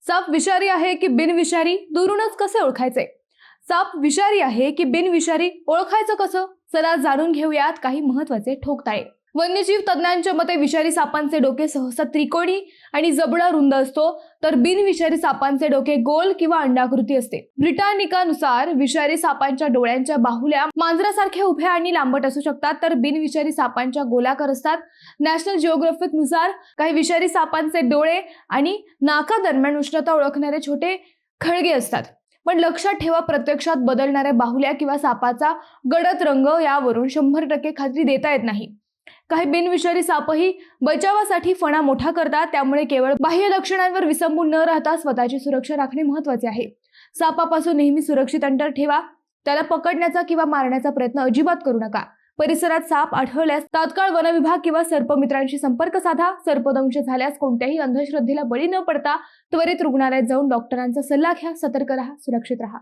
साप विषारी आहे की बिनविषारी, दुरूनच कसे ओळखायचे? साप विषारी आहे की बिनविषारी, ओळखायचं कसं? चला जाणून घेऊयात काही महत्त्वाचे ठोकताळे. वन्यजीव तज्ञांच्या मते विषारी सापांचे डोके सहसा त्रिकोणी आणि जबडा रुंद असतो, तर बिनविषारी सापांचे डोके गोल किंवा अंडाकृती असते. ब्रिटानिकानुसार विषारी सापांच्या डोळ्यांच्या बाहुल्या मांजरासारख्या उभ्या आणि लांबट असू शकतात, तर बिनविषारी सापांच्या गोलाकार असतात. नॅशनल जिओग्राफिक नुसार काही विषारी सापांचे डोळे आणि नाकादरम्यान उष्णता ओळखणारे छोटे खळगे असतात. पण लक्षात ठेवा, प्रत्यक्षात बदलणाऱ्या बाहुल्या किंवा सापाचा गडद रंग यावरून 100% खात्री देता येत नाही. काही बिनविषारी सापही बचावासाठी फणा मोठा करतात, त्यामुळे केवळ बाह्य लक्षणांवर विसंबून न राहता स्वतःची सुरक्षा राखणे महत्त्वाचे आहे. सापापासून नेहमी सुरक्षित अंतर ठेवा. त्याला पकडण्याचा किंवा मारण्याचा प्रयत्न अजिबात करू नका. परिसरात साप आढळल्यास तात्काळ वनविभाग किंवा सर्पमित्रांशी संपर्क साधा. सर्पदंश झाल्यास कोणत्याही अंधश्रद्धेला बळी न पडता त्वरित रुग्णालयात जाऊन डॉक्टरांचा सल्ला घ्या. सतर्क राहा, सुरक्षित राहा.